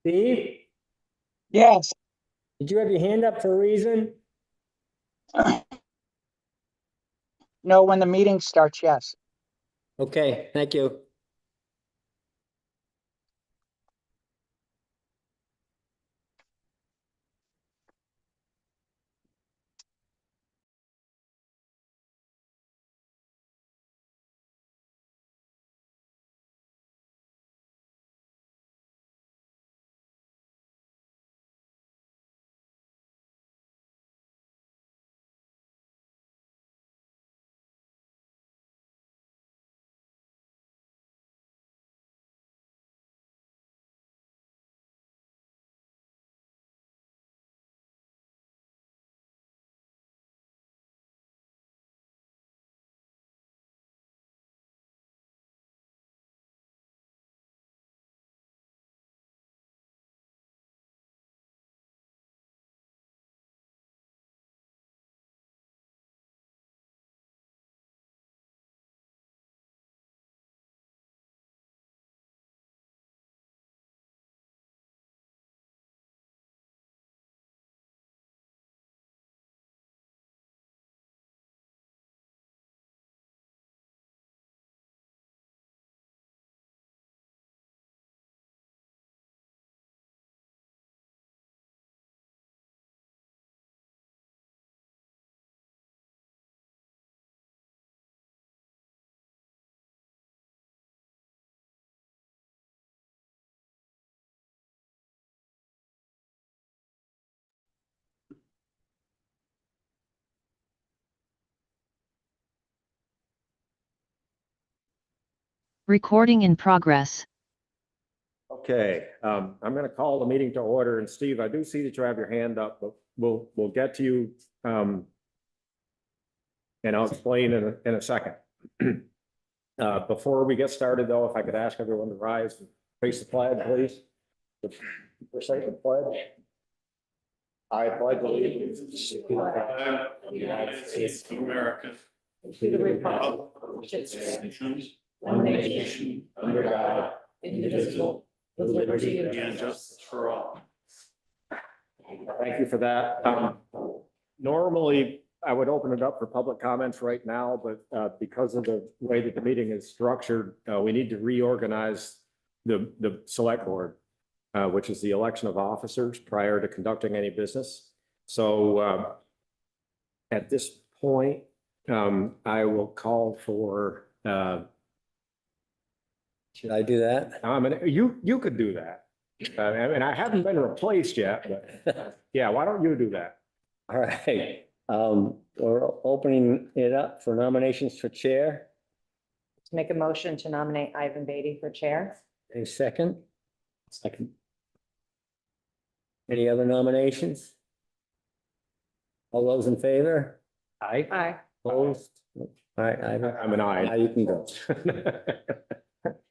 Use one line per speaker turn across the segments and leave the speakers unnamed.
Steve,
Yes.
did you have your hand up for a reason?
No, when the meeting starts, yes.
Okay, thank you.
Recording in progress.
Okay, I'm going to call the meeting to order. And Steve, I do see that you have your hand up, but we'll get to you. And I'll explain in a second. Before we get started, though, if I could ask everyone to rise and face the flag, please. Recite the pledge. I pledge allegiance to the flag of the United States of America, to the republic which stands one nation under God, indivisible, with liberty and justice for all. Thank you for that. Normally, I would open it up for public comments right now, but because of the way that the meeting is structured, we need to reorganize the select board, which is the election of officers prior to conducting any business. So at this point, I will call for
Should I do that?
you could do that. And I haven't been replaced yet, but yeah, why don't you do that?
All right, we're opening it up for nominations for chair.
Make a motion to nominate Ivan Beatty for chair.
A second? Second. Any other nominations? All those in favor? Aye.
Aye.
Opposed? All right, Ivan.
I'm an
Now
aye.
you can go.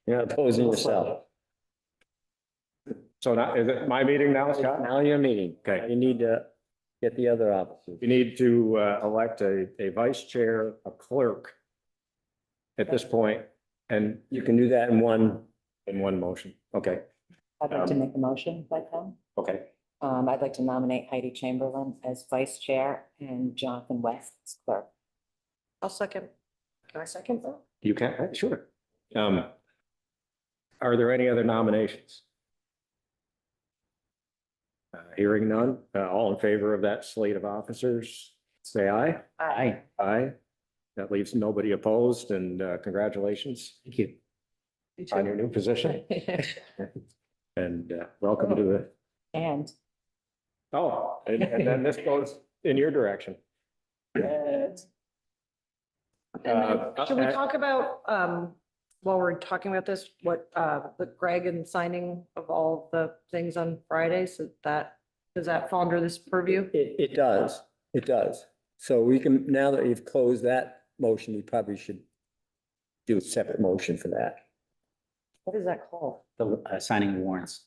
You're not opposing yourself.
So now, is it my meeting now, Scott?
Now your meeting.
Okay.
You need to get the other officers.
You need to elect a vice chair, a clerk at this point, and
You can do that in one.
in one motion. Okay,
I'd like to make a motion if I can.
okay.
I'd like to nominate Heidi Chamberlain as vice chair and Jonathan West as clerk. I'll second. Can I second that?
You can, sure. Are there any other nominations? Hearing none, all in favor of that slate of officers, say aye.
Aye.
Aye. That leaves nobody opposed, and congratulations. Thank you. On your new position, and welcome to the,
And
and then this goes in your direction.
And then, should we talk about, while we're talking about this, what, the Greg and signing of all the things on Friday, so that, does that fall under this purview?
It does, it does. So we can, now that you've closed that motion, we probably should do a separate motion for that.
what is that called?
The signing warrants,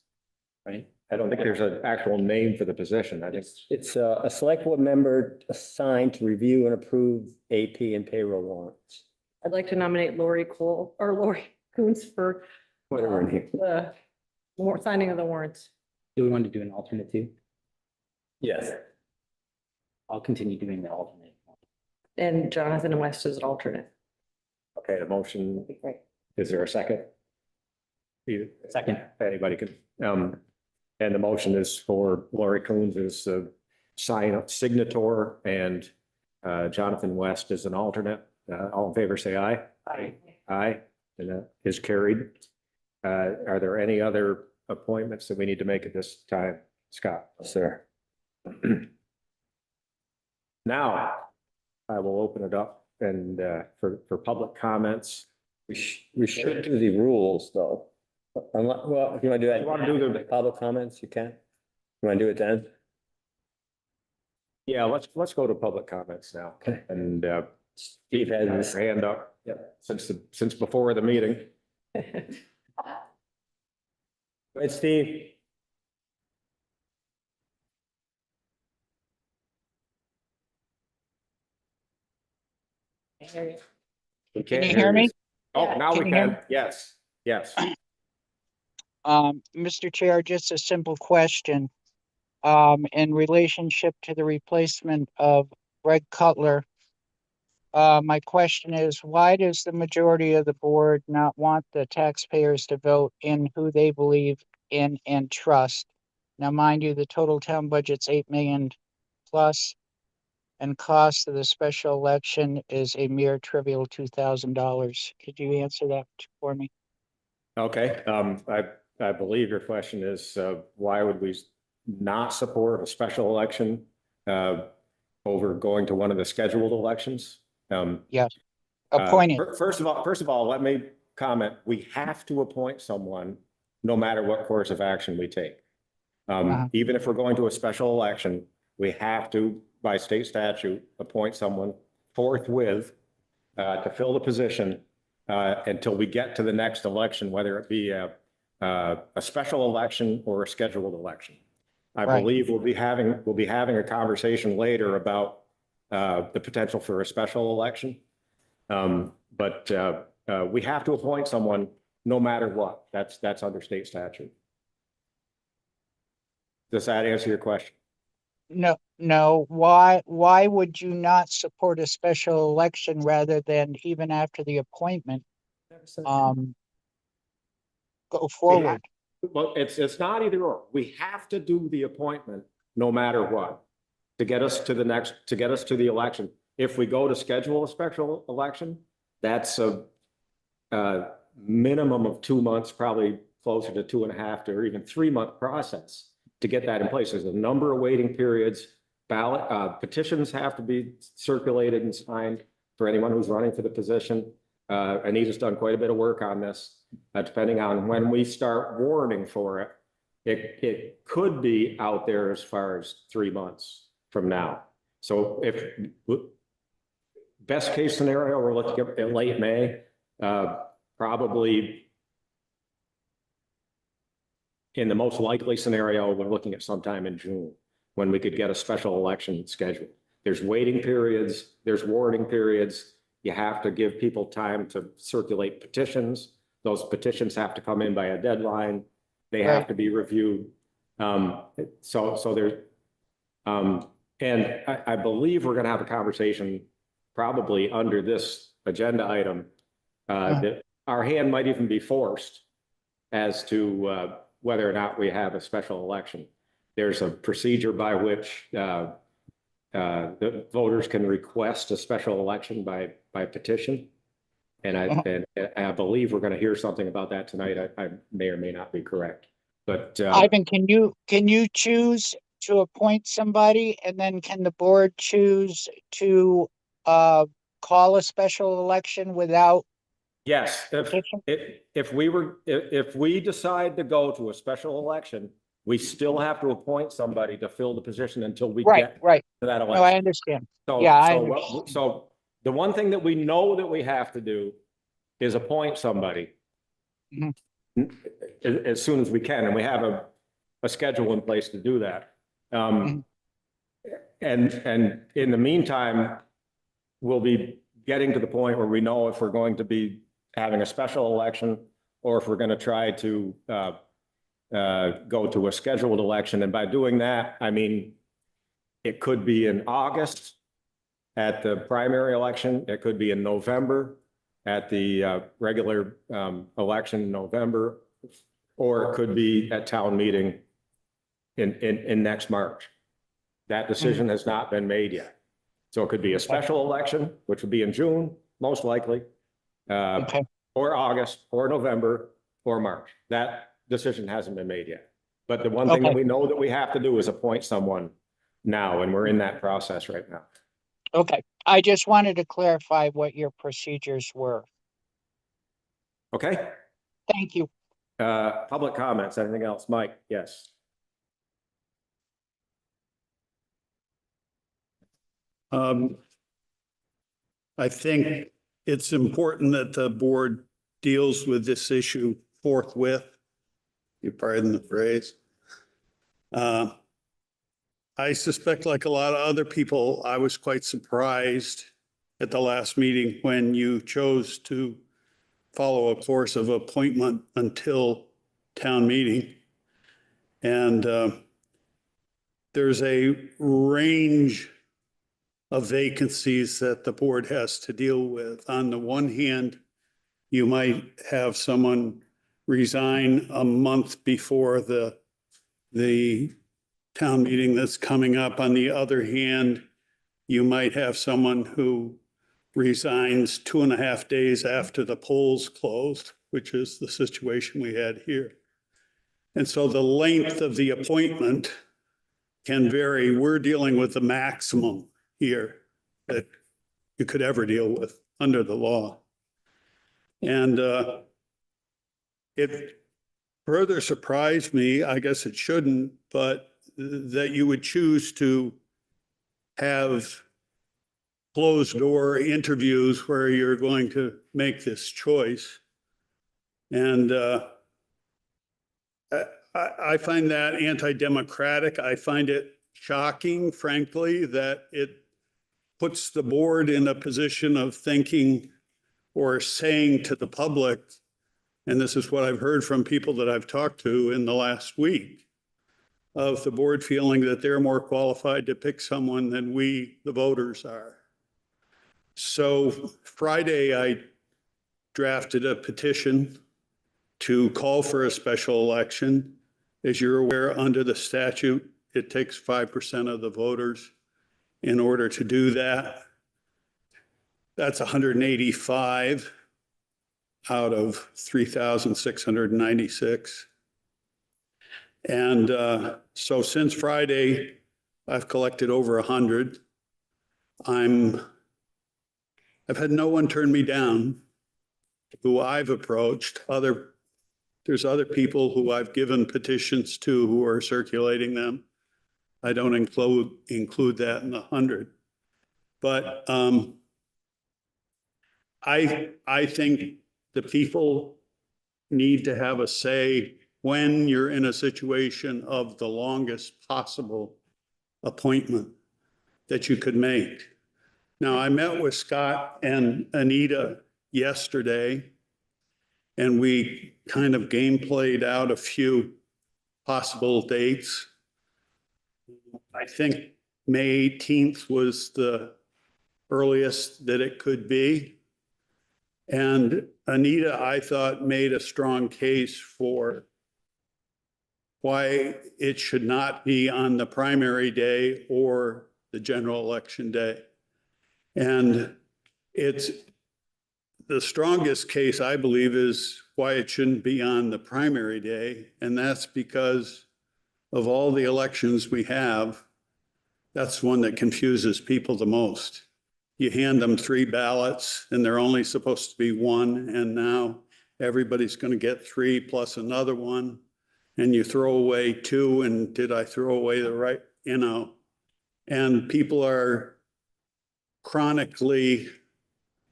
right?
I don't think there's an actual name for the position. I think
It's a select board member assigned to review and approve AP and payroll warrants.
I'd like to nominate Lori Cole or Lori Coons for
Whatever in here.
the signing of the warrants.
Do we want to do an alternate too?
Yes.
I'll continue doing the alternate.
And Jonathan West is an alternate.
Okay, the motion,
That'd be great.
is there a second?
Second.
Anybody can, and the motion is for Lori Coons as the signator and Jonathan West is an alternate. All in favor, say aye.
Aye.
Aye, and that is carried. Are there any other appointments that we need to make at this time, Scott?
Sir.
Now, I will open it up and for public comments.
We should do the rules, though. Well, if you want to do that.
You wanna do the-
Public comments, you can. You want to do it then?
Yeah, let's go to public comments now.
Okay.
And
Steve has
has
his
his hand up since before the meeting.
Right, Steve?
We
Can
can't
you hear me?
Oh, now we
Can you hear
can.
me?
Yes, yes.
Mr. Chair, just a simple question. In relationship to the replacement of Greg Cutler. My question is, why does the majority of the board not want the taxpayers to vote in who they believe in and trust? Now, mind you, the total town budget's 8 million plus, and cost of the special election is a mere trivial $2,000. Could you answer that for me?
Okay, I believe your question is, why would we not support a special election over going to one of the scheduled elections?
Appointed.
First of all, let me comment. We have to appoint someone no matter what course of action we take. Even if we're going to a special election, we have to, by state statute, appoint someone forthwith to fill the position until we get to the next election, whether it be a special election or a scheduled election. I
Right.
believe we'll be having a conversation later about the potential for a special election. But we have to appoint someone no matter what. That's under state statute. Does that answer your question?
No. Why would you not support a special election rather than even after the appointment, go forward?
Well, it's not either or. We have to do the appointment no matter what to get us to the election. If we go to schedule a special election, that's a minimum of 2 months, probably closer to 2.5 to or even 3 month process to get that in place. There's a number of waiting periods. Petitions have to be circulated and signed for anyone who's running for the position. Anita's done quite a bit of work on this. Depending on when we start warning for it, it could be out there as far as 3 months from now. So if best case scenario, we're looking at late May, probably in the most likely scenario, we're looking at sometime in June when we could get a special election scheduled. There's waiting periods, there's warning periods. You have to give people time to circulate petitions. Those petitions have to come in by a deadline. They have to be reviewed. So there's, and I believe we're gonna have a conversation probably under this agenda item. That our hand might even be forced as to whether or not we have a special election. There's a procedure by which the voters can request a special election by petition. And I believe we're going to hear something about that tonight. I may or may not be correct, but
Ivan, can you choose to appoint somebody, and then can the board choose to call a special election without
yes,
petition?
if we decide to go to a special election, we still have to appoint somebody to fill the position until we
Right,
get
right.
to that
No, I
election.
understand.
So,
Yeah, I
so,
understand.
so the one thing that we know that we have to do is appoint somebody
Mhm.
as soon as we can, and we have a schedule in place to do that.
Mhm.
And in the meantime, we'll be getting to the point where we know if we're going to be having a special election or if we're going to try to go to a scheduled election. And by doing that, I mean, it could be in August at the primary election. It could be in November at the regular election in November, or it could be at town meeting in next March. That decision has not been made yet. So it could be a special election, which would be in June, most likely,
Okay.
or August, or November, or March. That decision hasn't been made yet. But the one thing that
Okay.
we know that we have to do is appoint someone now, and we're in that process right now.
Okay, I just wanted to clarify what your procedures were.
Okay?
Thank you.
Public comments, anything else? Mike, yes.
I think it's important that the board deals with this issue forthwith. You pardon the phrase. I suspect, like a lot of other people, I was quite surprised at the last meeting when you chose to follow a course of appointment until town meeting. And there's a range of vacancies that the board has to deal with. On the one hand, you might have someone resign a month before the town meeting that's coming up. On the other hand, you might have someone who resigns 2.5 days after the polls closed, which is the situation we had here. And so the length of the appointment can vary. We're dealing with the maximum here that you could ever deal with under the law. And it further surprised me, I guess it shouldn't, but that you would choose to have closed door interviews where you're going to make this choice. And I find that anti-democratic. I find it shocking, frankly, that it puts the board in a position of thinking or saying to the public, and this is what I've heard from people that I've talked to in the last week, of the board feeling that they're more qualified to pick someone than we, the voters, are. So Friday, I drafted a petition to call for a special election. As you're aware, under the statute, it takes 5% of the voters in order to do that. That's 185 out of 3,696. And so since Friday, I've collected over 100. I've had no one turn me down who I've approached. There's other people who I've given petitions to who are circulating them. I don't include that in the 100. But I think the people need to have a say when you're in a situation of the longest possible appointment that you could make. Now, I met with Scott and Anita yesterday, and we kind of game played out a few possible dates. I think May 18th was the earliest that it could be. And Anita, I thought, made a strong case for why it should not be on the primary day or the general election day. And it's the strongest case, I believe, is why it shouldn't be on the primary day. And that's because of all the elections we have, that's one that confuses people the most. You hand them 3 ballots and they're only supposed to be 1. And now everybody's going to get 3 plus another one. And you throw away 2. And did I throw away the right, and people are chronically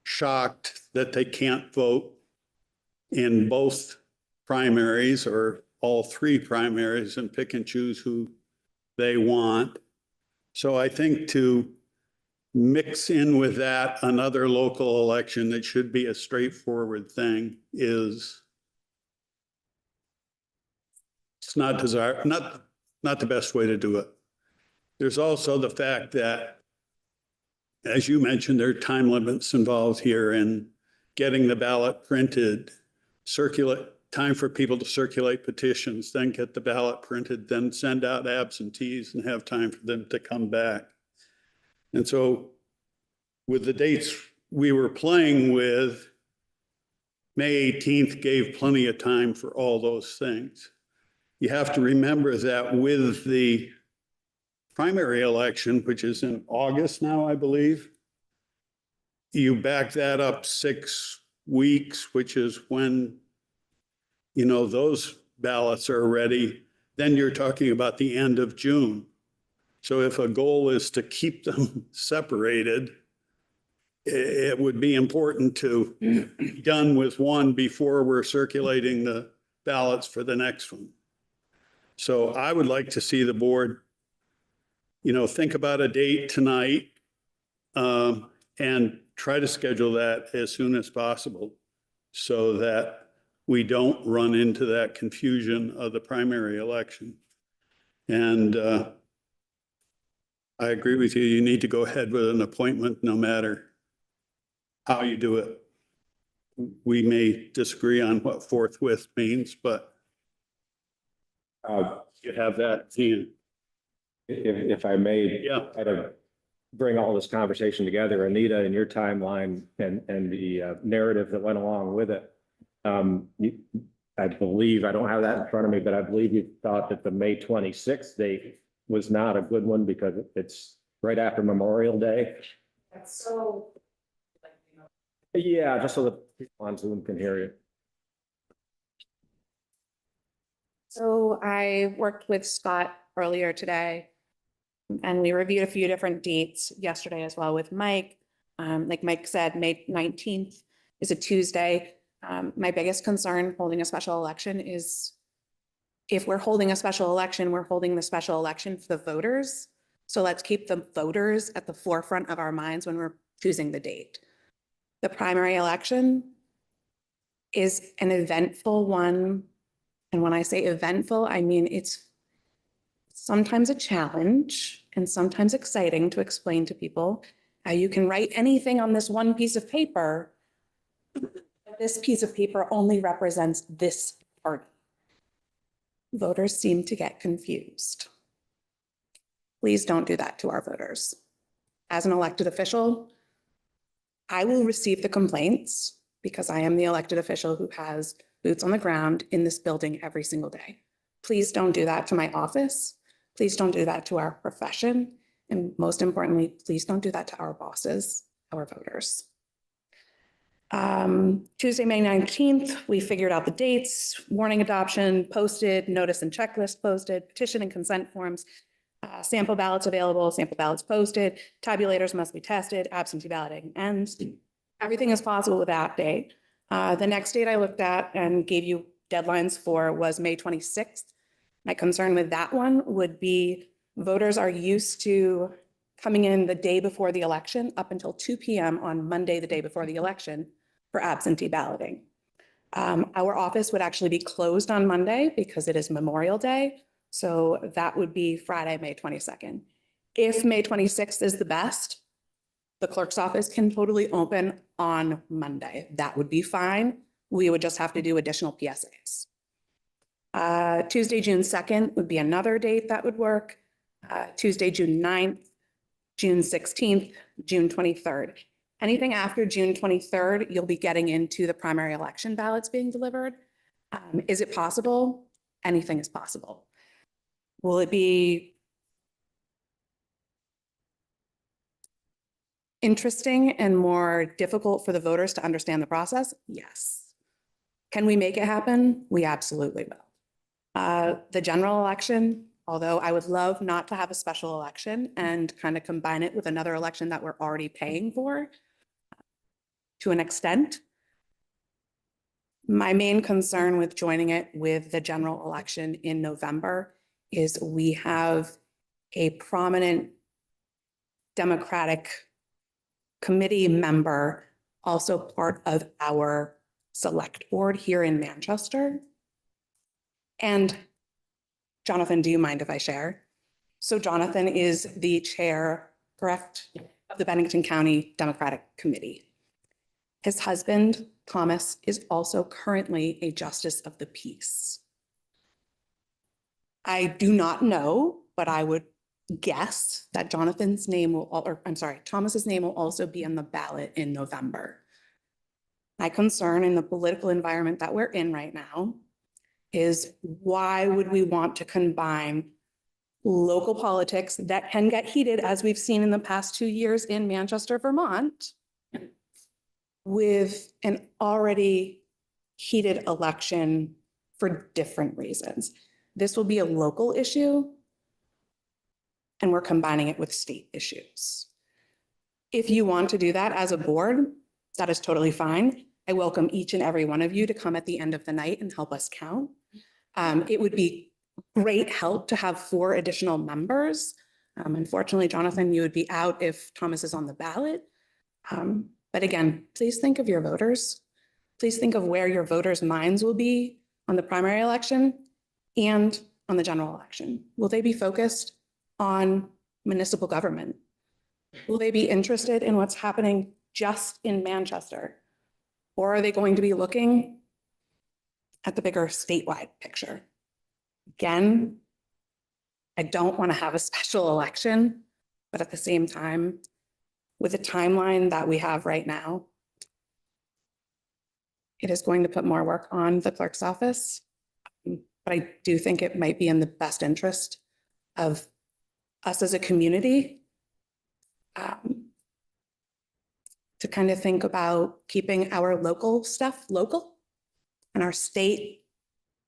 shocked that they can't vote in both primaries or all 3 primaries and pick and choose who they want. So I think to mix in with that another local election that should be a straightforward thing is It's not not the best way to do it. There's also the fact that, as you mentioned, there are time limits involved here in getting the ballot printed, time for people to circulate petitions, then get the ballot printed, then send out absentees and have time for them to come back. And so with the dates we were playing with, May 18th gave plenty of time for all those things. You have to remember that with the primary election, which is in August now, I believe, you back that up 6 weeks, which is when, you know, those ballots are ready. Then you're talking about the end of June. So if a goal is to keep them separated, it would be important to be done with one before we're circulating the ballots for the next one. So I would like to see the board, you know, think about a date tonight and try to schedule that as soon as possible so that we don't run into that confusion of the primary election. And I agree with you. You need to go ahead with an appointment no matter how you do it. We may disagree on what forthwith means, but you have that, Ian.
If I may,
Yeah.
kind of bring all this conversation together, Anita, in your timeline and the narrative that went along with it. I believe, I don't have that in front of me, but I believe you thought that the May 26th date was not a good one because it's right after Memorial Day.
That's so.
Yeah, just so that people on Zoom can hear you.
So I worked with Scott earlier today and we reviewed a few different dates yesterday as well with Mike. Like Mike said, May 19th is a Tuesday. My biggest concern holding a special election is if we're holding a special election, we're holding the special election for the voters. So let's keep the voters at the forefront of our minds when we're choosing the date. The primary election is an eventful one. And when I say eventful, I mean it's sometimes a challenge and sometimes exciting to explain to people how you can write anything on this one piece of paper. This piece of paper only represents this party. Voters seem to get confused. Please don't do that to our voters. As an elected official, I will receive the complaints because I am the elected official who has boots on the ground in this building every single day. Please don't do that to my office. Please don't do that to our profession. And most importantly, please don't do that to our bosses, our voters. Tuesday, May 19th, we figured out the dates, warning adoption posted, notice and checklist posted, petition and consent forms, sample ballots available, sample ballots posted, tabulators must be tested, absentee balloting ends. Everything is possible with that date. The next date I looked at and gave you deadlines for was May 26th. My concern with that one would be voters are used to coming in the day before the election up until 2 p.m. on Monday, the day before the election, for absentee balloting. Our office would actually be closed on Monday because it is Memorial Day. So that would be Friday, May 22nd. If May 26th is the best, the clerk's office can totally open on Monday. That would be fine. We would just have to do additional PSAs. Tuesday, June 2nd would be another date that would work. Tuesday, June 9th, June 16th, June 23rd. Anything after June 23rd, you'll be getting into the primary election ballots being delivered. Is it possible? Anything is possible. Will it be interesting and more difficult for the voters to understand the process? Yes. Can we make it happen? We absolutely will. The general election, although I would love not to have a special election and kind of combine it with another election that we're already paying for to an extent. My main concern with joining it with the general election in November is we have a prominent Democratic committee member, also part of our select board here in Manchester. And Jonathan, do you mind if I share? So Jonathan is the chair, correct, of the Bennington County Democratic Committee. His husband, Thomas, is also currently a justice of the peace. I do not know, but I would guess that Jonathan's name will, or I'm sorry, Thomas's name will also be on the ballot in November. My concern in the political environment that we're in right now is why would we want to combine local politics that can get heated, as we've seen in the past 2 years in Manchester, Vermont, with an already heated election for different reasons. This will be a local issue, and we're combining it with state issues. If you want to do that as a board, that is totally fine. I welcome each and every one of you to come at the end of the night and help us count. It would be great help to have 4 additional members. Unfortunately, Jonathan, you would be out if Thomas is on the ballot. But again, please think of your voters. Please think of where your voters' minds will be on the primary election and on the general election. Will they be focused on municipal government? Will they be interested in what's happening just in Manchester? Or are they going to be looking at the bigger statewide picture? Again, I don't want to have a special election, but at the same time, with the timeline that we have right now, it is going to put more work on the clerk's office. But I do think it might be in the best interest of us as a community to kind of think about keeping our local stuff local and our state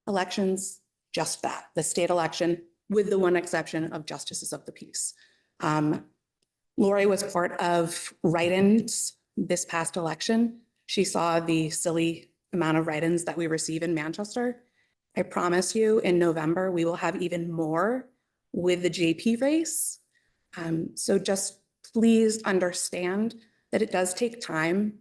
elections just that, the state election, with the one exception of justices of the peace. Lori was part of write-ins this past election. She saw the silly amount of write-ins that we receive in Manchester. I promise you in November, we will have even more with the JP race. So just please understand that it does take time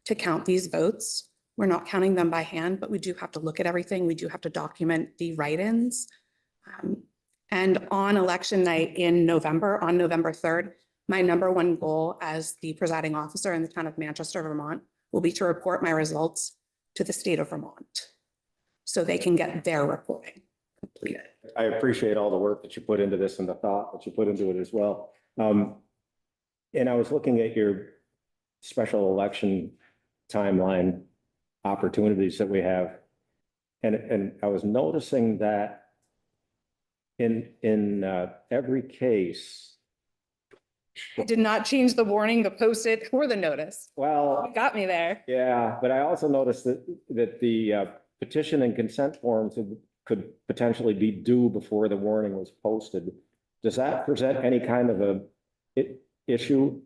to count these votes. We're not counting them by hand, but we do have to look at everything. We do have to document the write-ins. And on election night in November, on November 3rd, my number one goal as the presiding officer in the town of Manchester, Vermont, will be to report my results to the state of Vermont so they can get their reporting completed.
I appreciate all the work that you put into this and the thought that you put into it as well. And I was looking at your special election timeline opportunities that we have. And I was noticing that in every case.
I did not change the warning, the post-it, or the notice.
Well,
You got me there.
yeah, but I also noticed that the petition and consent forms could potentially be due before the warning was posted. Does that present any kind of a issue?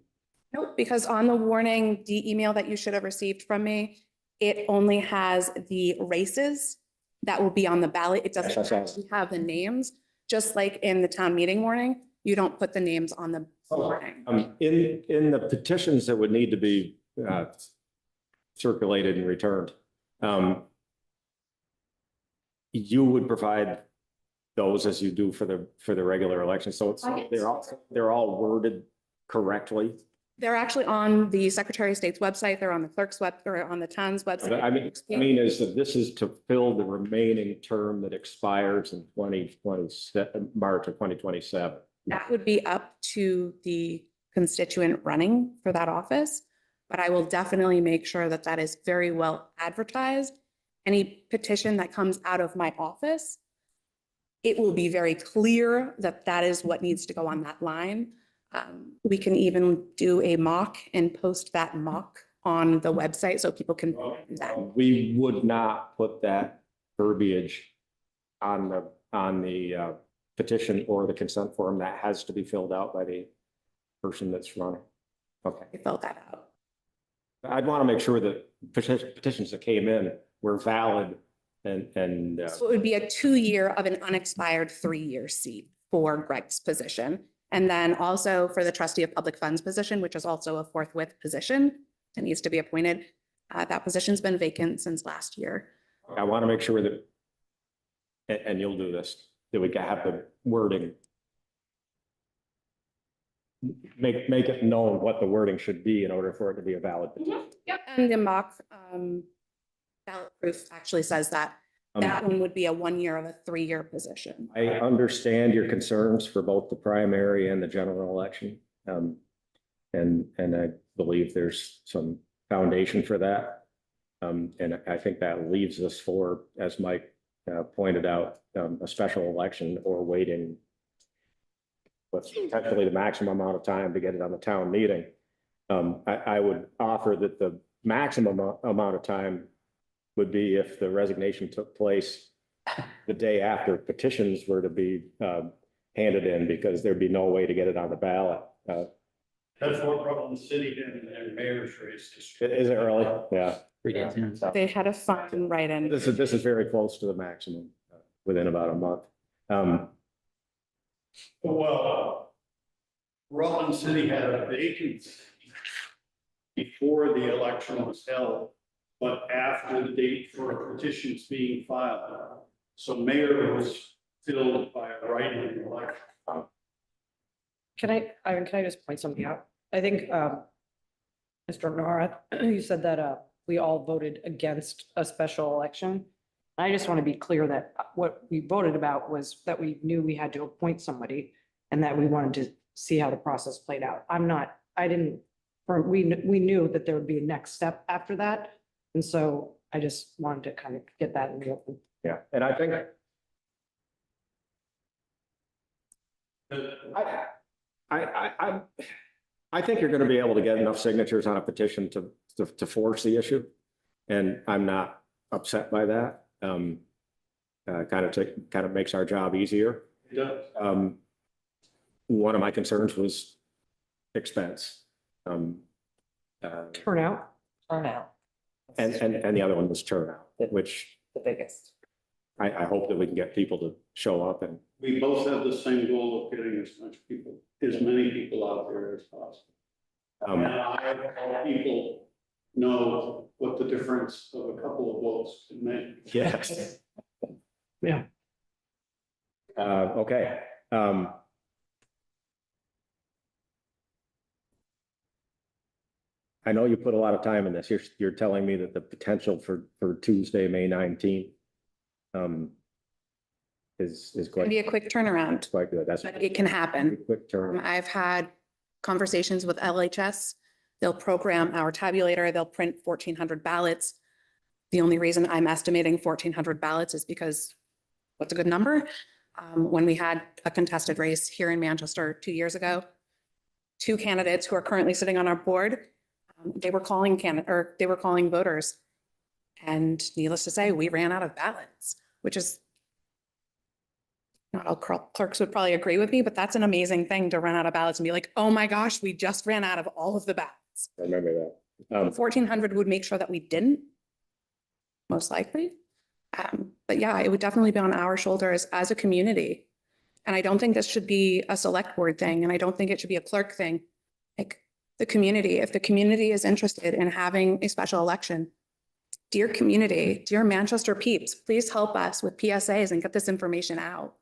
Nope, because on the warning, the email that you should have received from me, it only has the races that will be on the ballot. It doesn't
Yes, I saw.
actually have the names, just like in the town meeting warning, you don't put the names on the warning.
In the petitions that would need to be circulated and returned, you would provide those as you do for the regular election. So it's, they're all worded correctly.
They're actually on the Secretary of State's website. They're on the clerk's web, or on the town's website.
But I mean, is that this is to fill the remaining term that expires in March of 2027.
That would be up to the constituent running for that office, but I will definitely make sure that that is very well advertised. Any petition that comes out of my office, it will be very clear that that is what needs to go on that line. We can even do a mock and post that mock on the website so people can.
We would not put that verbiage on the petition or the consent form. That has to be filled out by the person that's running. Okay.
I filled that out.
I'd want to make sure that petitions that came in were valid and
So it would be a 2-year of an unexpired 3-year seat for Greg's position. And then also for the trustee of public funds position, which is also a forthwith position that needs to be appointed. That position's been vacant since last year.
I want to make sure that, and you'll do this, that we have the wording. Make it known what the wording should be in order for it to be a valid petition.
Yep. And the mock ballot proof actually says that that one would be a 1 year of a 3-year position.
I understand your concerns for both the primary and the general election. And I believe there's some foundation for that. And I think that leaves us for, as Mike pointed out, a special election or waiting what's potentially the maximum amount of time to get it on the town meeting. I would offer that the maximum amount of time would be if the resignation took place the day after petitions were to be handed in, because there'd be no way to get it on the ballot.
That's what Rutland City did in their mayor's race.
Is it really? Yeah.
3 days. Yeah.
So
They had a fun write-in.
this is very close to the maximum within about a month.
Well, Rutland City had a vacancy before the election was held, but after the date for petitions being filed. So mayor was filled by a write-in election.
Can I just point something out? I think, Mr. Nara, you said that, we all voted against a special election. I just want to be clear that what we voted about was that we knew we had to appoint somebody and that we wanted to see how the process played out. We knew that there would be a next step after that. And so I just wanted to kind of get that in the open.
Yeah, and I think I think you're going to be able to get enough signatures on a petition to force the issue. And I'm not upset by that. Kind of makes our job easier.
Yeah.
One of my concerns was expense.
Turnout.
Turnout.
And the other one was turnout, which
The biggest.
I hope that we can get people to show up and.
We both have the same goal of getting as many people out there as possible. And I hope people know what the difference of a couple of votes can make.
Yes.
Yeah.
Okay. I know you put a lot of time in this. You're telling me that the potential for Tuesday, May 19th is
It'd
quite,
be a quick turnaround,
quite good. That's
but it can happen.
quick turn.
I've had conversations with LHS. They'll program our tabulator. They'll print 1,400 ballots. The only reason I'm estimating 1,400 ballots is because what's a good number? When we had a contested race here in Manchester 2 years ago, 2 candidates who are currently sitting on our board, they were calling voters. And needless to say, we ran out of ballots, which is not all clerks would probably agree with me, but that's an amazing thing to run out of ballots and be like, oh my gosh, we just ran out of all of the ballots.
I remember that.
1,400 would make sure that we didn't, most likely. But yeah, it would definitely be on our shoulders as a community. And I don't think this should be a select board thing, and I don't think it should be a clerk thing. Like the community, if the community is interested in having a special election, dear community, dear Manchester peeps, please help us with PSAs and get this information out.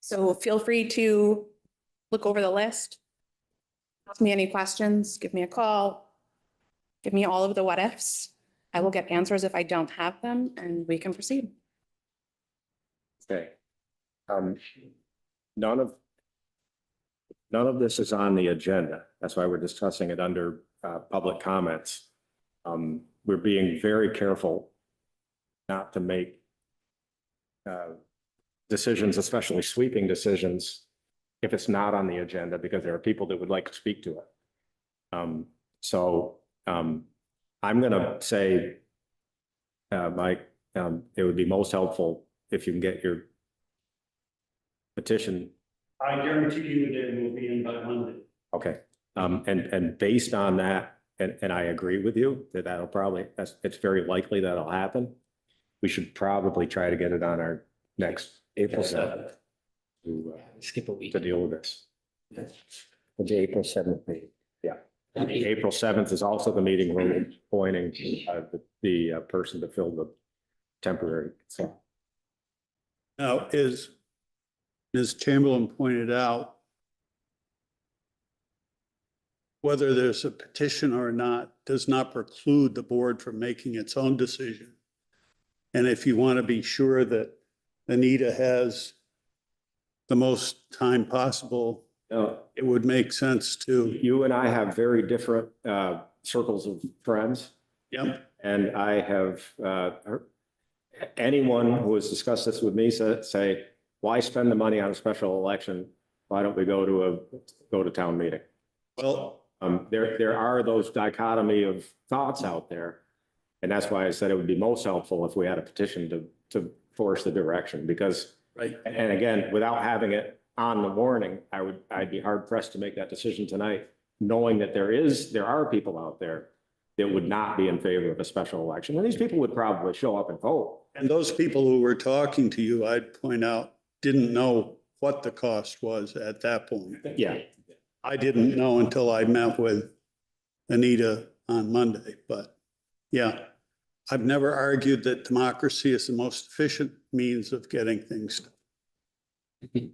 So feel free to look over the list. Ask me any questions, give me a call, give me all of the what ifs. I will get answers if I don't have them, and we can proceed.
Okay. None of this is on the agenda. That's why we're discussing it under public comments. We're being very careful not to make decisions, especially sweeping decisions, if it's not on the agenda, because there are people that would like to speak to it. I'm going to say, Mike, it would be most helpful if you can get your petition.
I guarantee you they will be in by Monday.
Okay. And based on that, and I agree with you that it's very likely that'll happen. We should probably try to get it on our next April 7th
Skip a week.
to deal with this.
The April 7th meeting.
Yeah. April 7th is also the meeting where we're appointing the person to fill the temporary. So
Now, as Ms. Chamberlain pointed out, whether there's a petition or not does not preclude the board from making its own decision. And if you want to be sure that Anita has the most time possible, it would make sense to,
you and I have very different circles of friends.
yep,
And I have, anyone who has discussed this with me say, why spend the money on a special election? Why don't we go to town meeting?
well,
There are those dichotomy of thoughts out there. And that's why I said it would be most helpful if we had a petition to force the direction, because,
right.
and again, without having it on the warning, I'd be hard pressed to make that decision tonight, knowing that there are people out there that would not be in favor of a special election. And these people would probably show up and vote.
And those people who were talking to you, I'd point out, didn't know what the cost was at that point.
Yeah.
I didn't know until I met with Anita on Monday, but yeah, I've never argued that democracy is the most efficient means of getting things done.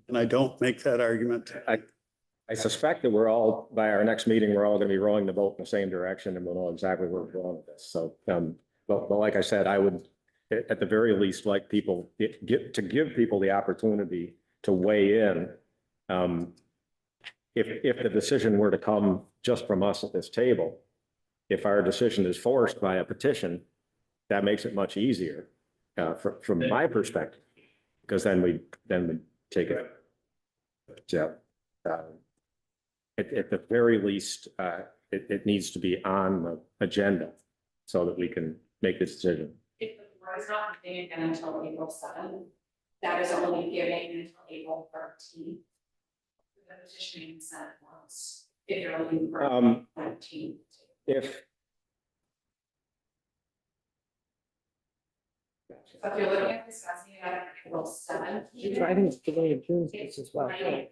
And I don't make that argument.
I suspect that we're all, by our next meeting, we're all going to be rowing the boat in the same direction and we'll know exactly where we're going with this. So, but like I said, I would, at the very least, like people to give people the opportunity to weigh in. If the decision were to come just from us at this table, if our decision is forced by a petition, that makes it much easier from my perspective, because then we take it. Yeah. At the very least, it needs to be on the agenda so that we can make this decision.
If the board is not meeting again until April 7th, that is only giving until April 13th. The petitioning sent once, if you're looking for 19th.
If
So if you're looking at discussing it at April 7th.
I think it's the beginning of June
it's
as well.
right.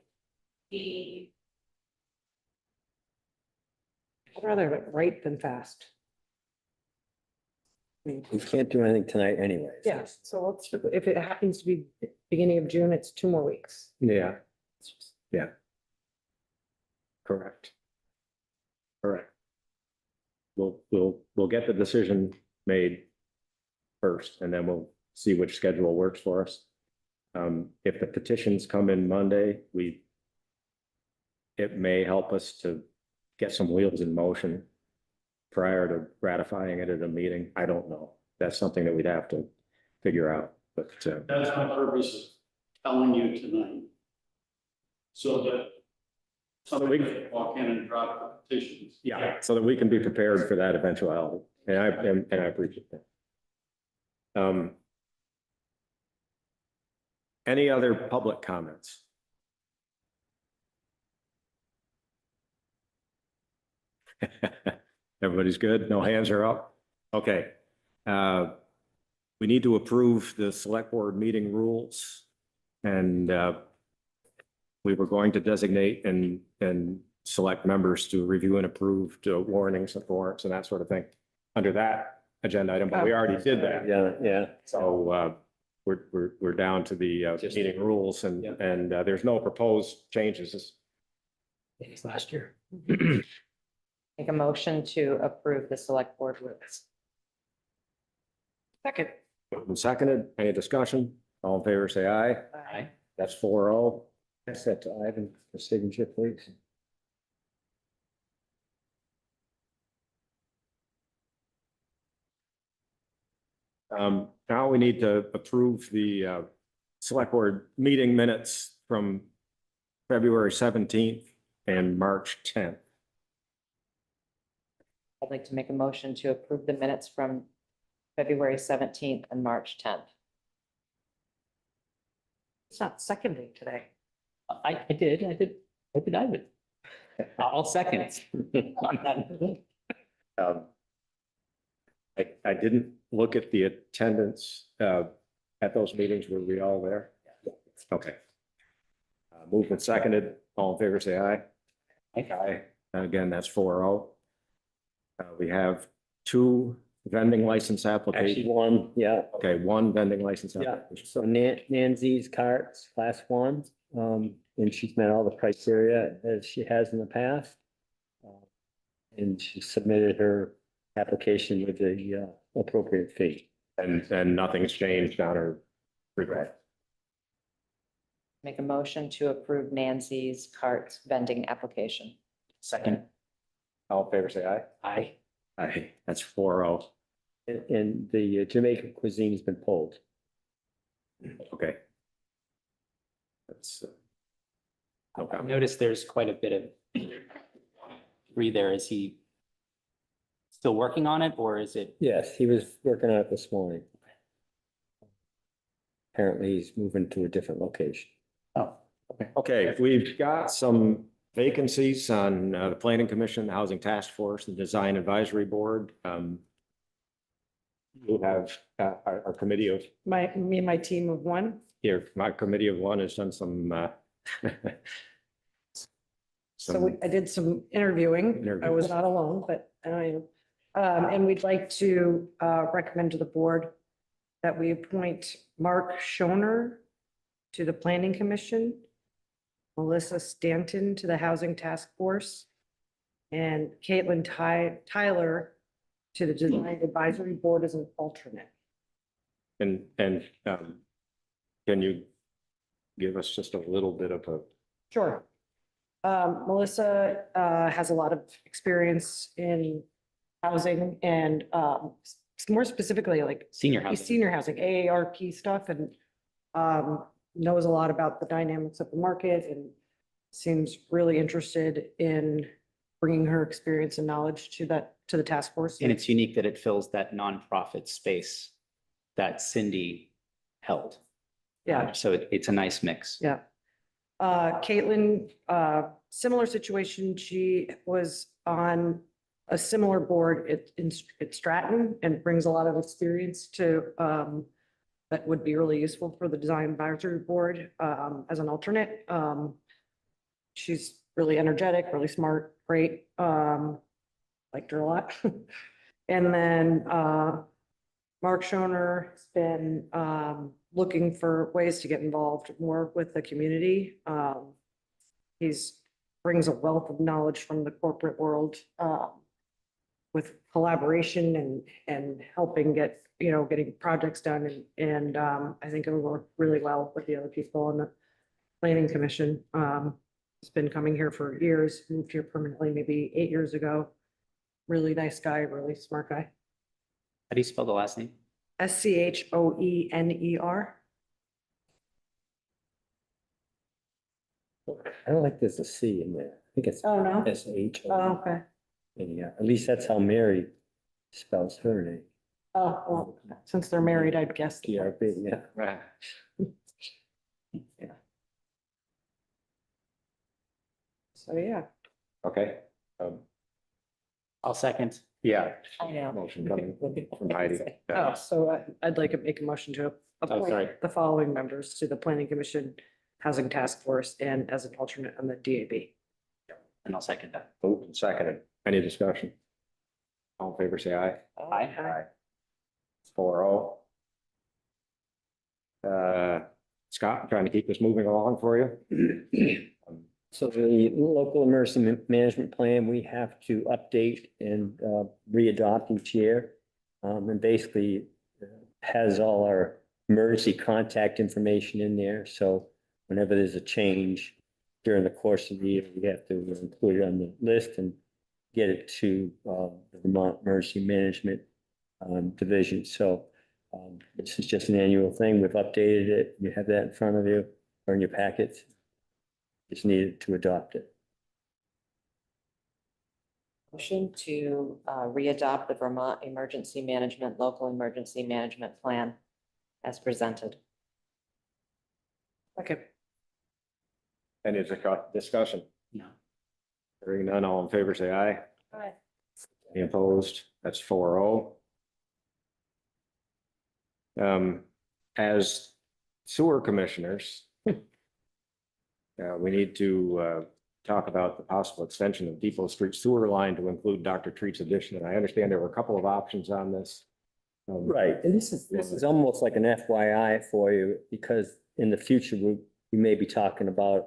The
I'd rather have it right than fast.
We can't do anything tonight anyway.
Yeah, so let's, if it happens to be beginning of June, it's 2 more weeks.
yeah, correct. We'll get the decision made first, and then we'll see which schedule works for us. If the petitions come in Monday, it may help us to get some wheels in motion prior to ratifying it at a meeting. I don't know. That's something that we'd have to figure out, but
That's my purpose of telling you tonight. So that somebody can walk in and drop the petitions.
yeah, so that we can be prepared for that eventuality. And I appreciate that. Any other public comments? Everybody's good? No hands are up? Okay. We need to approve the select board meeting rules. And we were going to designate and select members to review and approve warnings and warrants and that sort of thing under that agenda item, but we already did that.
Yeah.
So we're down to the meeting rules and there's no proposed changes.
It's last year.
Make a motion to approve the select board rules.
Second.
Moved and seconded. Any discussion? All in favor, say aye.
Aye.
That's 4-0. That's that to Ivan for signature, please. Now we need to approve the select board meeting minutes from February 17th and March 10th.
I'd like to make a motion to approve the minutes from February 17th and March 10th.
It's not seconding today.
I did. Ivan. I'll second.
I didn't look at the attendance at those meetings. Were we all there? Okay. Moved and seconded. All in favor, say aye. Aye. Again, that's 4-0. We have two vending license
Actually,
applications.
one, yeah,
Okay, one vending license
yeah.
application.
So Nancy's carts, class one, and she's met all the criteria as she has in the past. And she submitted her application with the appropriate fee.
And nothing's changed on her request.
Make a motion to approve Nancy's carts vending application.
Second.
All in favor, say aye.
Aye.
Aye. That's 4-0.
And the Jamaican cuisine's been pulled.
Okay. That's. No
I
comment.
noticed there's quite a bit of debris there. Is he still working on it or is it?
Yes, he was working on it this morning. Apparently, he's moving to a different location.
Oh, okay.
Okay, we've got some vacancies on the Planning Commission, the Housing Task Force, the Design Advisory Board. You have our committee of,
Me and my team of one.
here, my committee of one has done some
So I did some interviewing. I
Interviews.
was not alone, but I am. And we'd like to recommend to the board that we appoint Mark Schoner to the Planning Commission, Melissa Stanton to the Housing Task Force, and Caitlin Tyler to the Design Advisory Board as an alternate.
and can you give us just a little bit of a,
Sure. Melissa has a lot of experience in housing and more specifically like
Senior housing.
senior housing, AARP stuff, and knows a lot about the dynamics of the market and seems really interested in bringing her experience and knowledge to the task force.
And it's unique that it fills that nonprofit space that Cindy held.
Yeah.
So it's a nice mix.
Yeah. Caitlin, similar situation. She was on a similar board at Stratton and brings a lot of experience to, that would be really useful for the Design Advisory Board, as an alternate. She's really energetic, really smart, great. Liked her a lot. And then, Mark Schoner has been, looking for ways to get involved more with the community. He's brings a wealth of knowledge from the corporate world, with collaboration and helping getting projects done. And I think it'll work really well with the other people on the Planning Commission. He's been coming here for years, moved here permanently maybe 8 years ago. Really nice guy, really smart guy.
How do you spell the last name?
Schoener.
I don't like there's a C in there. I think it's
Oh, no?
SH.
Oh, okay.
Yeah, at least that's how Mary spells her name.
Oh, well, since they're married, I'd guess.
TRB, yeah.
So, yeah.
okay?
I'll second.
Yeah.
I know.
Motion coming from Heidi.
Oh, so I'd like to make a motion to
sorry.
appoint the following members to the Planning Commission, Housing Task Force, and as an alternate on the DAB.
And I'll second that.
Moved and seconded. Any discussion? All in favor, say aye.
Aye.
It's 4-0. Scott, I'm trying to keep this moving along for you.
So the local emergency management plan, we have to update and re-adopt each year. And basically has all our emergency contact information in there. So whenever there's a change during the course of the year, we have to include it on the list and get it to the Vermont Emergency Management Division. So this is just an annual thing. We've updated it. You have that in front of you or in your packets. Just needed to adopt it.
Motion to re-adopt the Vermont Emergency Management, Local Emergency Management Plan as presented.
Okay.
Any discussion?
No.
Hearing none, all in favor, say aye.
Aye.
Any opposed? That's 4-0. As sewer commissioners, we need to talk about the possible extension of Depot Street sewer line to include Dr. Treat's addition, and I understand there were a couple of options on this.
Right, and this is almost like an FYI for you, because in the future, we may be talking about,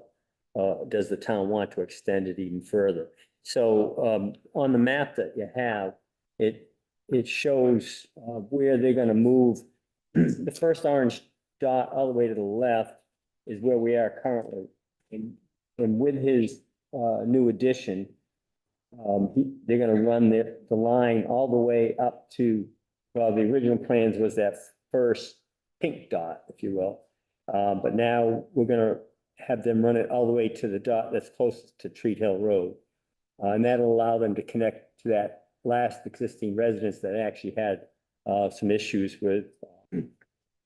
does the town want to extend it even further? So, on the map that you have, it shows, where they're gonna move. The first orange dot all the way to the left is where we are currently. And with his, new addition, they're gonna run the line all the way up to, well, the original plans was that first pink dot, if you will. But now we're gonna have them run it all the way to the dot that's closest to Treat Hill Road. And that'll allow them to connect to that last existing residence that actually had, some issues with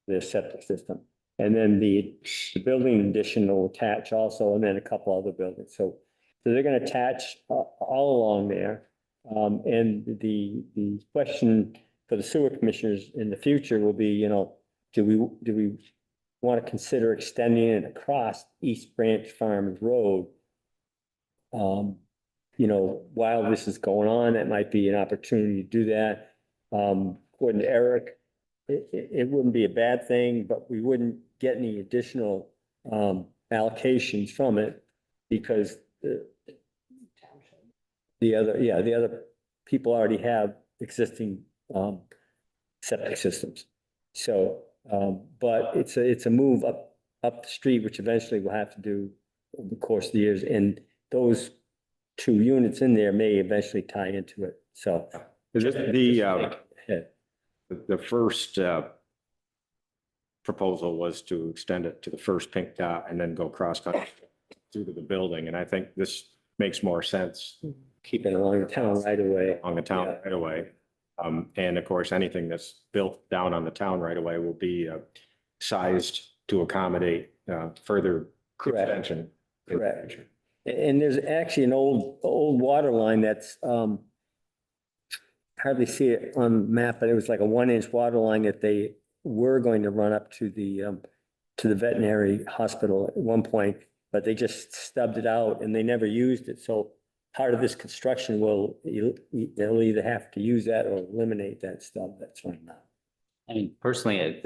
their septic system. And then the building addition will attach also, and then a couple other buildings. So they're gonna attach all along there. And the question for the sewer commissioners in the future will be, you know, do we want to consider extending it across East Branch Farms Road? You know, while this is going on, it might be an opportunity to do that. According to Eric, it wouldn't be a bad thing, but we wouldn't get any additional allocations from it because the other people already have existing septic systems. So, but it's a move up the street, which eventually we'll have to do over the course of the years. And those 2 units in there may eventually tie into it. So
the first proposal was to extend it to the first pink dot and then go cross country through to the building. And I think this makes more sense.
Keep it along the town right away.
On the town
Yeah.
right away. And of course, anything that's built down on the town right away will be sized to accommodate further
Correct.
extension.
Correct. And there's actually an old water line that's, hardly see it on the map, but it was like a 1-inch water line that they were going to run up to the veterinary hospital at one point, but they just stubbed it out and they never used it. So part of this construction they'll either have to use that or eliminate that stub that's running out.
I mean, personally,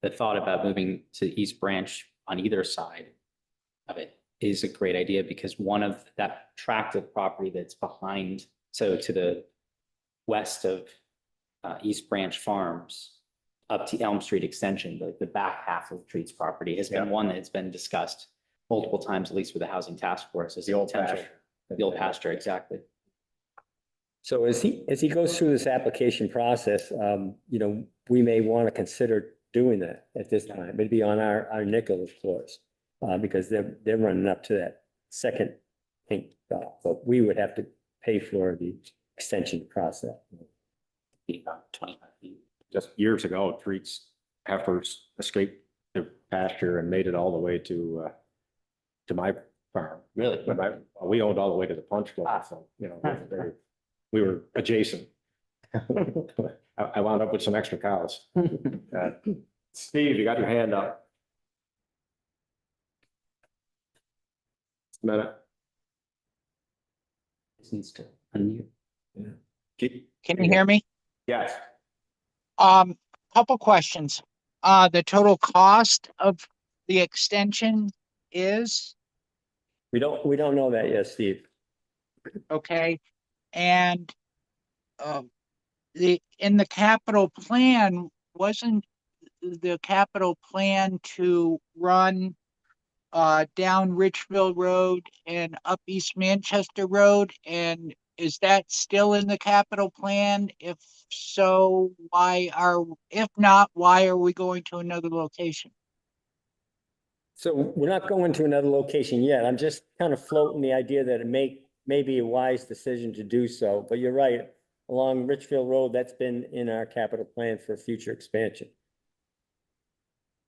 the thought about moving to East Branch on either side of it is a great idea because one of that tract of property that's behind, so to the west of East Branch Farms up to Elm Street Extension, the back half of Treat's property has been one that's been discussed multiple times, at least with the Housing Task Force as
The
a
old
potential.
pasture.
The old pasture, exactly.
So as he goes through this application process, you know, we may want to consider doing that at this time. It'd be on our nickel, of course, because they're running up to that second pink dot, but we would have to pay for the extension process.
Be about 25 feet.
Just years ago, Treats heifers escaped the pasture and made it all the way to my farm.
Really?
But we owned all the way to the punch bowl, so, you know, we were adjacent. I wound up with some extra cows. Steve, you got your hand up. Minute.
This needs to unmute.
Can you hear me?
Yes.
Couple questions. The total cost of the extension is,
We don't know that yet, Steve.
okay, and in the capital plan, wasn't the capital plan to run down Richville Road and up East Manchester Road? And is that still in the capital plan? If so, if not, why are we going to another location?
So we're not going to another location yet. I'm just kind of floating the idea that it may be a wise decision to do so. But you're right, along Richfield Road, that's been in our capital plan for future expansion.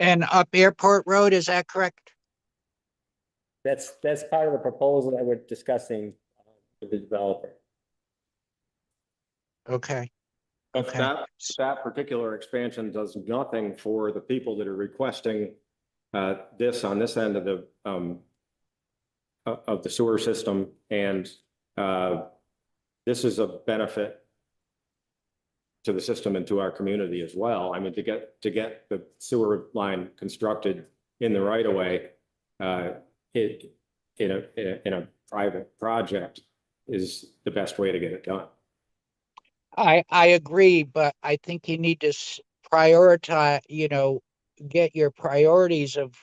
And up Airport Road, is that correct?
That's part of the proposal that we're discussing with the developer.
Okay.
But
Okay.
that particular expansion does nothing for the people that are requesting this on this end of the of the sewer system, and this is a benefit to the system and to our community as well. I mean, to get the sewer line constructed in the right of way, in a private project is the best way to get it done.
I agree, but I think you need to prioritize, get your priorities of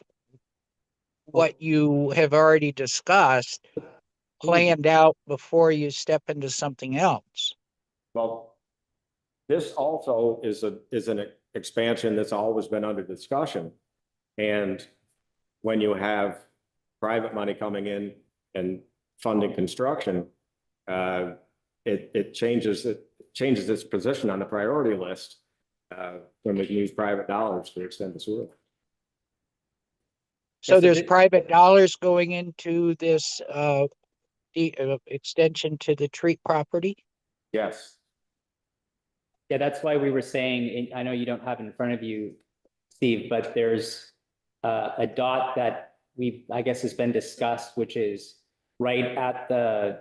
what you have already discussed planned out before you step into something else.
Well, this also is an expansion that's always been under discussion. And when you have private money coming in and funding construction, it changes its position on the priority list when we can use private dollars to extend the sewer.
So there's private dollars going into this extension to the Treat property?
Yes.
Yeah, that's why we were saying, I know you don't have it in front of you, Steve, but there's a dot that I guess has been discussed, which is right at the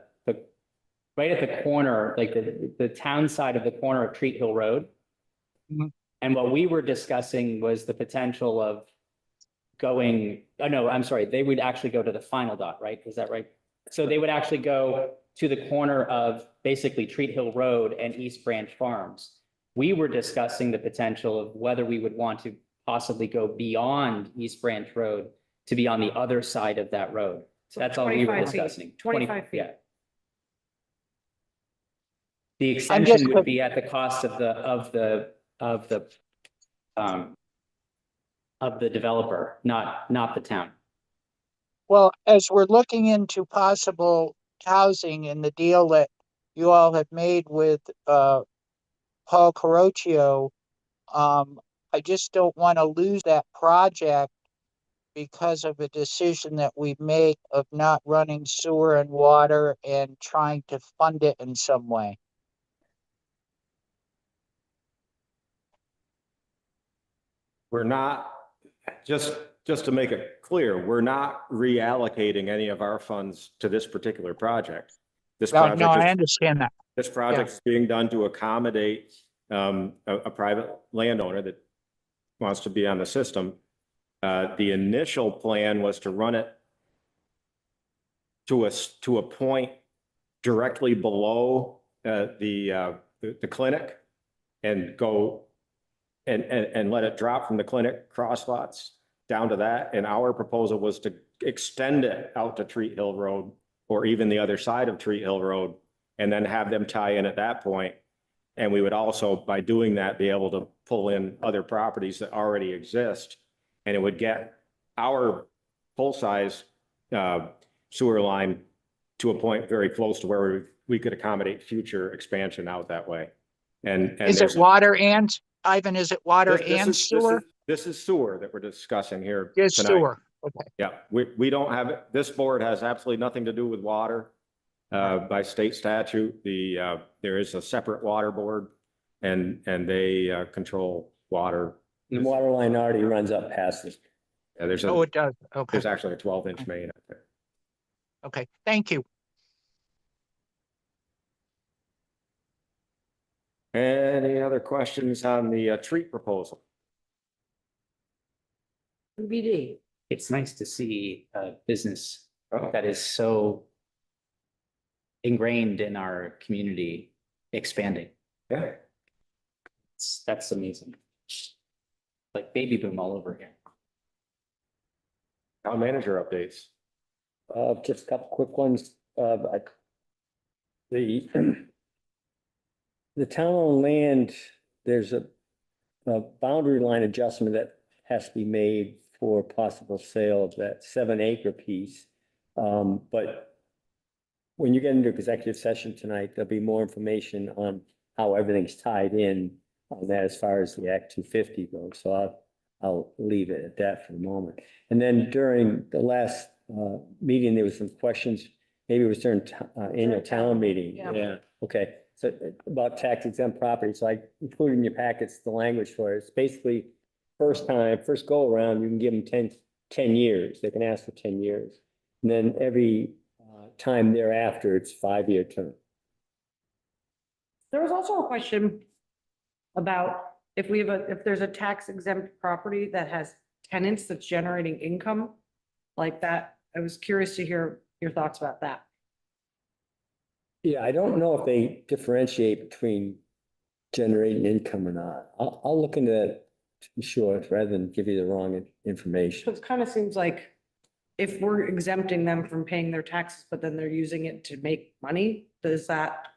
corner, like the town side of the corner of Treat Hill Road.
Mhm.
And what we were discussing was the potential of going, oh no, I'm sorry, they would actually go to the final dot, right? Is that right? So they would actually go to the corner of basically Treat Hill Road and East Branch Farms. We were discussing the potential of whether we would want to possibly go beyond East Branch Road to be on the other side of that road. So that's all we were
25 feet,
discussing.
25 feet.
Yeah. The extension would be at the cost of the developer, not the town.
Well, as we're looking into possible housing and the deal that you all have made with Paul Carocchio, I just don't want to lose that project because of a decision that we make of not running sewer and water and trying to fund it in some way.
We're not, just to make it clear, we're not reallocating any of our funds to this particular project. This
No,
project
I
is,
understand that.
this project is being done to accommodate a private landowner that wants to be on the system. The initial plan was to run it to a point directly below the clinic and go and let it drop from the clinic crosslots down to that. And our proposal was to extend it out to Treat Hill Road or even the other side of Treat Hill Road, and then have them tie in at that point. And we would also, by doing that, be able to pull in other properties that already exist. And it would get our full-size sewer line to a point very close to where we could accommodate future expansion out that way. And
Is it water and, Ivan, is it water and sewer?
This is sewer that we're discussing here
Just
tonight.
sewer, okay.
Yeah, we don't have it. This board has absolutely nothing to do with water. By state statute, there is a separate water board and they control water.
The water line already runs up past this.
Yeah,
Oh, it does, okay,
there's actually a 12-inch main up there.
okay, thank you.
Any other questions on the Treat proposal?
BD.
It's nice to see a business
Oh,
that is so ingrained in our community expanding.
yeah.
That's amazing. Like baby boom all over again.
Town manager updates.
Just a couple quick ones. The town-owned land, there's a boundary line adjustment that has to be made for possible sale of that 7-acre piece. But when you get into executive session tonight, there'll be more information on how everything's tied in on that as far as the Act 250 goes. So I'll leave it at that for the moment. And then during the last meeting, there was some questions, maybe it was during annual town meeting.
Yeah.
Okay, so about tax exempt property. So I included in your packets the language for it. It's basically first go around, you can give them 10 years. They can ask for 10 years. And then every time thereafter, it's 5-year term.
There was also a question about if if there's a tax exempt property that has tenants that's generating income like that. I was curious to hear your thoughts about that.
Yeah, I don't know if they differentiate between generating income or not. I'll look into that to be sure, rather than give you the wrong
So
information.
it kind of seems like if we're exempting them from paying their taxes, but then they're using it to make money, does that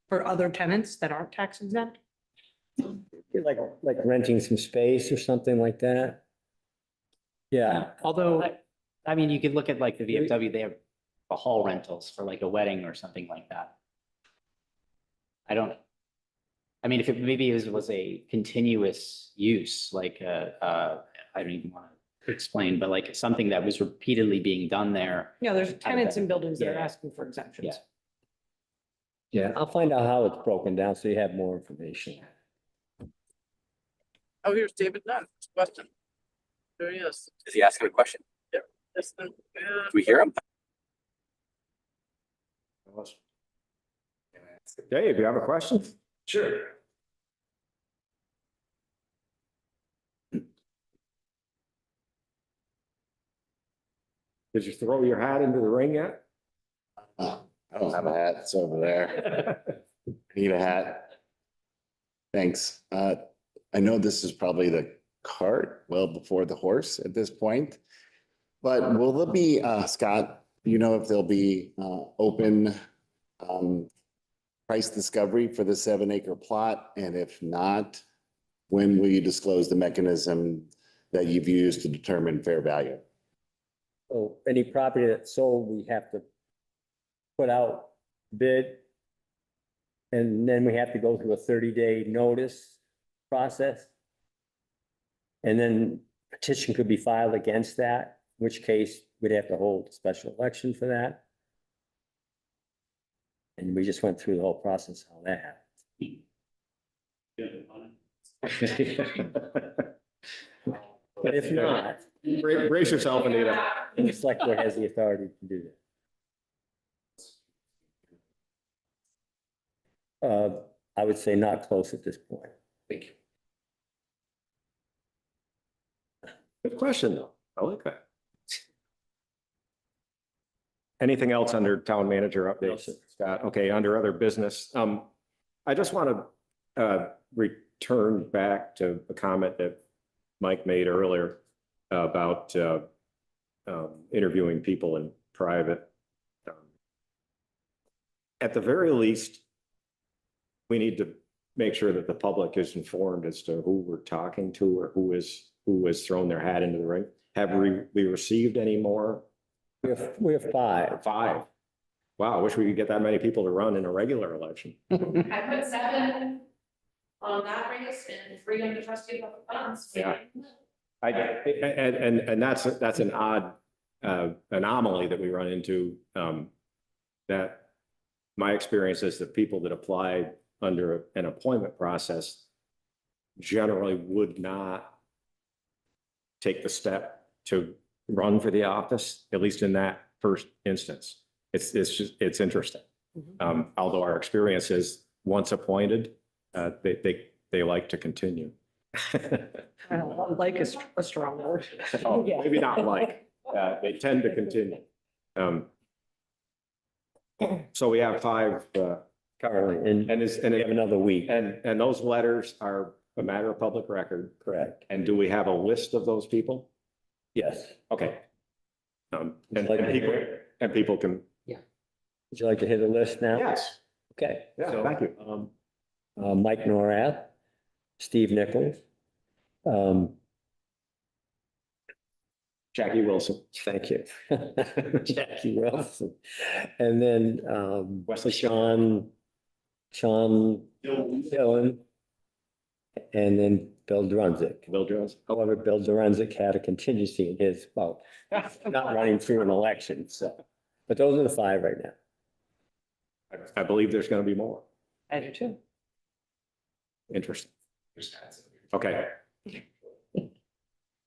for other tenants that aren't tax exempt?
Like renting some space or something like that. Yeah,
Although, I mean, you could look at like the VFW, they have a hall rentals for like a wedding or something like that. I mean, if it maybe was a continuous use, like, I don't even want to explain, but like something that was repeatedly being done there.
Yeah, there's tenants in buildings that are
Yeah.
asking for exemptions.
yeah, I'll find out how it's broken down so you have more information.
Oh, here's David Nunn, question. There he is.
Is he asking a question?
Yes, then,
Do we hear him?
Dave, you have a question?
Sure.
Did you throw your hat into the ring yet?
I don't have a hat. It's over there. Need a hat. Thanks. I know this is probably the cart well before the horse at this point. But will there be, Scott, do you know if there'll be open price discovery for the 7-acre plot? And if not, when will you disclose the mechanism that you've used to determine fair value?
So any property that's sold, we have to put out bid. And then we have to go through a 30-day notice process. And then petition could be filed against that, in which case we'd have to hold a special election for that. And we just went through the whole process, how that happened. But if not,
Brace yourself, Anita.
the select board has the authority to do that. I would say not close at this point.
Thank you.
Good question, though. I like that. Anything else under town manager updates, Scott? Okay, under other business, I just want to return back to a comment that Mike made earlier about interviewing people in private. At the very least, we need to make sure that the public is informed as to who we're talking to or who has thrown their hat into the ring. Have we received any more?
We have 5.
5. Wow, I wish we could get that many people to run in a regular election.
I put 7 on that race and 3 on the trustee of the funds.
Yeah. And that's an odd anomaly that we run into. That my experience is that people that apply under an appointment process generally would not take the step to run for the office, at least in that first instance. It's interesting. Although our experience is once appointed, they like to continue.
I don't know, like is a strong word.
Oh, maybe not like, they tend to continue. So we have 5,
Currently, and we have another week.
and those letters are a matter of public record.
Correct.
And do we have a list of those people?
Yes.
Okay. And
Like-
people can,
Would you like to hit a list now?
yes,
Okay.
yeah,
So,
thank you.
Mike Norath, Steve Nichols,
Jackie Wilson,
thank you. Jackie Wilson. And then
Wesley
Sean Dillon. And then Bill Drunzik.
Bill Jones.
However, Bill Drunzik had a contingency in his, well, not running through an election, so. But those are the 5 right now.
I believe there's going to be more.
I do too.
Interesting. Okay.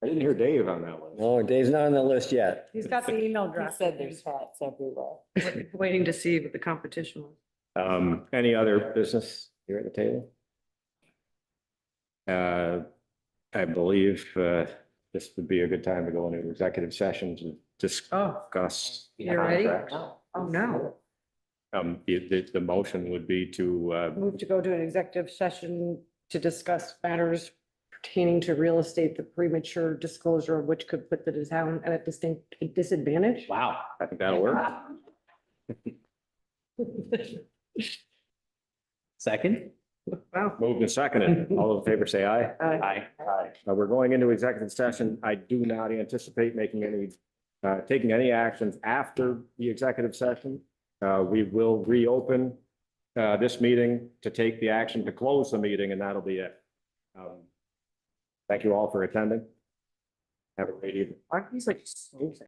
I didn't hear Dave on that one.
No, Dave's not on the list yet.
He's got the email
He
draft.
said there's hats everywhere.
Waiting to see what the competition was.
Any other business here at the table? I believe, this would be a good time to go into executive session to discuss.
You ready?
contracts.
Oh, no.
The motion would be to,
Move to go to an executive session to discuss matters pertaining to real estate, the premature disclosure of which could put the town at a distinct disadvantage.
Wow.
I think that'll work.
Second?
Wow.
Moved and seconded. All those in favor say aye.
Aye.
We're going into executive session. I do not anticipate making any, taking any actions after the executive session. We will reopen, this meeting to take the action to close the meeting, and that'll be it. Thank you all for attending. Have a great evening.
Aren't these like so